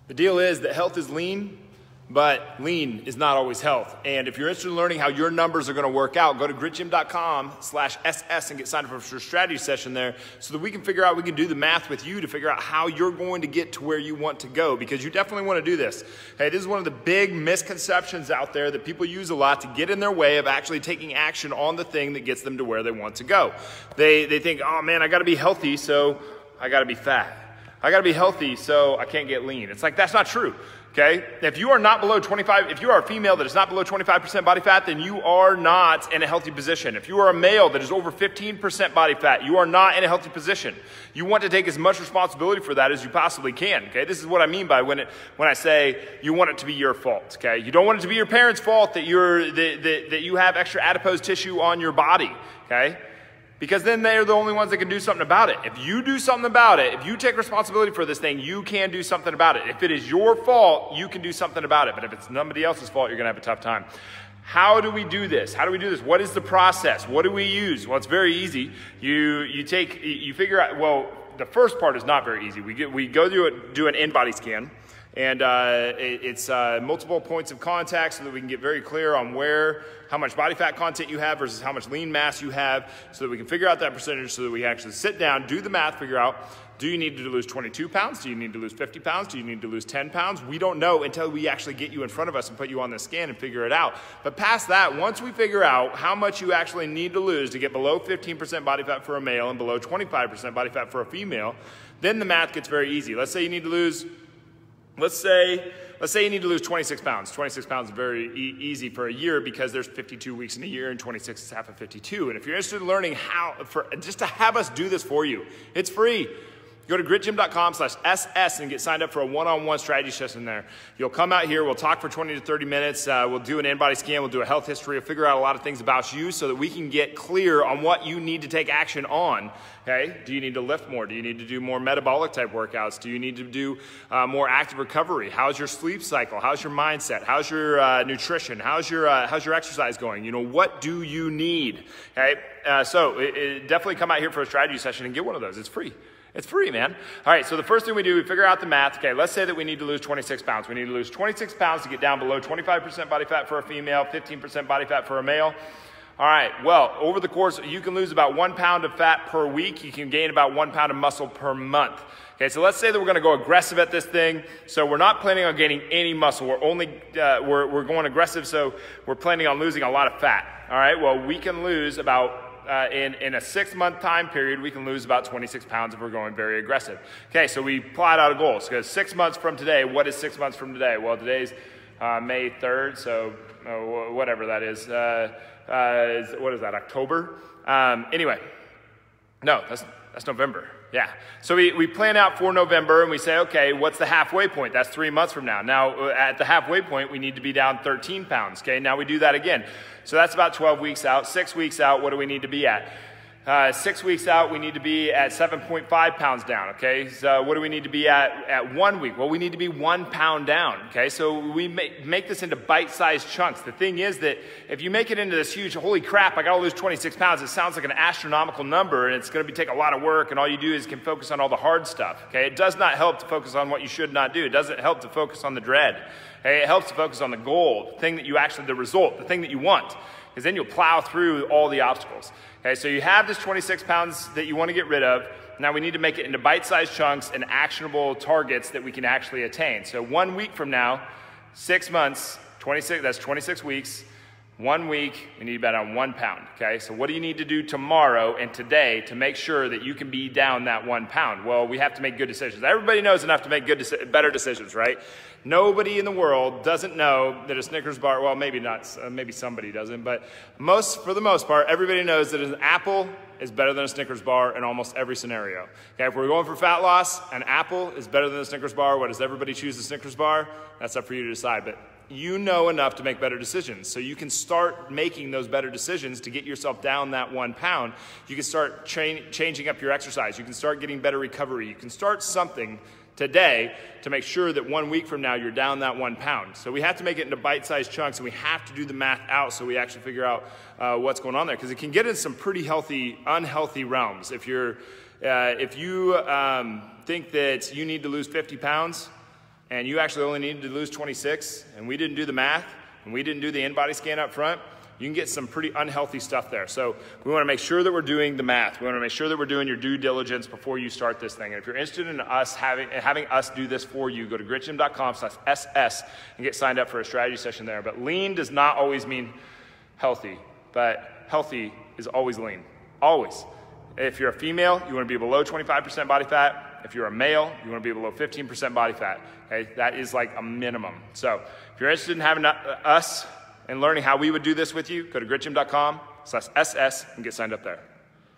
The deal is that health is lean, but lean is not always health. And if you're interested in learning how your numbers are going to work out, go to gritgym.com/SS and get signed up for a strategy session there so that we can figure out, we can do the math with you to figure out how you're going to get to where you want to go, because you definitely want to do this. Hey, this is one of the big misconceptions out there that people use a lot to get in their way of actually taking action on the thing that gets them to where they want to go. They think, oh man, I got to be healthy, so I got to be fat. I got to be healthy, so I can't get lean. It's like, that's not true. Okay, if you are not below 25, if you are a female that is not below 25% body fat, then you are not in a healthy position. If you are a male that is over 15% body fat, you are not in a healthy position. You want to take as much responsibility for that as you possibly can. Okay, this is what I mean by when I say you want it to be your fault. Okay, you don't want it to be your parents' fault that that you have extra adipose tissue on your body. Okay. Because then they're the only ones that can do something about it. If you do something about it, if you take responsibility for this thing, you can do something about it. If it is your fault, you can do something about it. But if it's somebody else's fault, you're going to have a tough time. How do we do this? How do we do this? What is the process? What do we use? Well, it's very easy. You figure out, well, the first part is not very easy. We go do an in-body scan. And it's multiple points of contact so that we can get very clear on how much body fat content you have versus how much lean mass you have, so that we can figure out that percentage, so that we actually sit down, do the math, figure out, do you need to lose 22 pounds? Do you need to lose 50 pounds? Do you need to lose 10 pounds? We don't know until we actually get you in front of us and put you on the scan and figure it out. But past that, once we figure out how much you actually need to lose to get below 15% body fat for a male and below 25% body fat for a female, then the math gets very easy. Let's say you need to lose Let's say you need to lose 26 pounds. 26 pounds is very easy for a year because there's 52 weeks in a year and 26 is half of 52. And if you're interested in learning just to have us do this for you, it's free. Go to gritgym.com/SS and get signed up for a one-on-one strategy session there. You'll come out here, we'll talk for 20 to 30 minutes, we'll do an in-body scan, we'll do a health history, we'll figure out a lot of things about you so that we can get clear on what you need to take action on. Okay? Do you need to lift more? Do you need to do more metabolic type workouts? Do you need to do more active recovery? How's your sleep cycle? How's your mindset? How's your nutrition? How's your exercise going? You know, what do you need? Okay? So definitely come out here for a strategy session and get one of those. It's free. It's free, man. All right, so the first thing we do, we figure out the math. Okay, let's say that we need to lose 26 pounds. We need to lose 26 pounds to get down below 25% body fat for a female, 15% body fat for a male. All right, well, over the course, you can lose about 1 pound of fat per week. You can gain about 1 pound of muscle per month. Okay, so let's say that we're going to go aggressive at this thing. So we're not planning on gaining any muscle. We're only we're going aggressive, so we're planning on losing a lot of fat. All right, well, we can lose about in a 6-month time period, we can lose about 26 pounds if we're going very aggressive. Okay, so we plot out a goal. So 6 months from today, what is 6 months from today? Well, today's May 3rd, so whatever that is. What is that, October? Anyway, no, that's November. Yeah, so we plan out for November and we say, okay, what's the halfway point? That's 3 months from now. Now, at the halfway point, we need to be down 13 pounds, okay? Now we do that again. So that's about 12 weeks out. 6 weeks out, what do we need to be at? 6 weeks out, we need to be at 7.5 pounds down, okay? So what do we need to be at 1 week? Well, we need to be 1 pound down, okay? So we make this into bite-sized chunks. The thing is that if you make it into this huge, holy crap, I gotta lose 26 pounds, it sounds like an astronomical number and it's gonna take a lot of work and all you do is can focus on all the hard stuff, okay? It does not help to focus on what you should not do. It doesn't help to focus on the dread. Okay? It helps to focus on the goal, the thing that you actually, the result, the thing that you want, because then you'll plow through all the obstacles. Okay, so you have this 26 pounds that you want to get rid of. Now we need to make it into bite-sized chunks and actionable targets that we can actually attain. So 1 week from now, 6 months, 26, that's 26 weeks. 1 week, we need to be down 1 pound, okay? So what do you need to do tomorrow and today to make sure that you can be down that 1 pound? Well, we have to make good decisions. Everybody knows enough to make better decisions, right? Nobody in the world doesn't know that a Snickers bar, well, maybe not, maybe somebody doesn't, but for the most part, everybody knows that an apple is better than a Snickers bar in almost every scenario. Okay, if we're going for fat loss, an apple is better than a Snickers bar. What, does everybody choose the Snickers bar? That's up for you to decide, but you know enough to make better decisions. So you can start making those better decisions to get yourself down that 1 pound. You can start changing up your exercise. You can start getting better recovery. You can start something today to make sure that 1 week from now you're down that 1 pound. So we have to make it into bite-sized chunks and we have to do the math out so we actually figure out what's going on there, because it can get in some pretty healthy, unhealthy realms. If you think that you need to lose 50 pounds, and you actually only needed to lose 26, and we didn't do the math, and we didn't do the in-body scan up front, you can get some pretty unhealthy stuff there. So we want to make sure that we're doing the math. We want to make sure that we're doing your due diligence before you start this thing. And if you're interested in us having us do this for you, go to gritgym.com/SS and get signed up for a strategy session there. But lean does not always mean healthy, but healthy is always lean, always. If you're a female, you want to be below 25% body fat. If you're a male, you want to be below 15% body fat. Okay, that is like a minimum. So if you're interested in having us and learning how we would do this with you, go to gritgym.com/SS and get signed up there.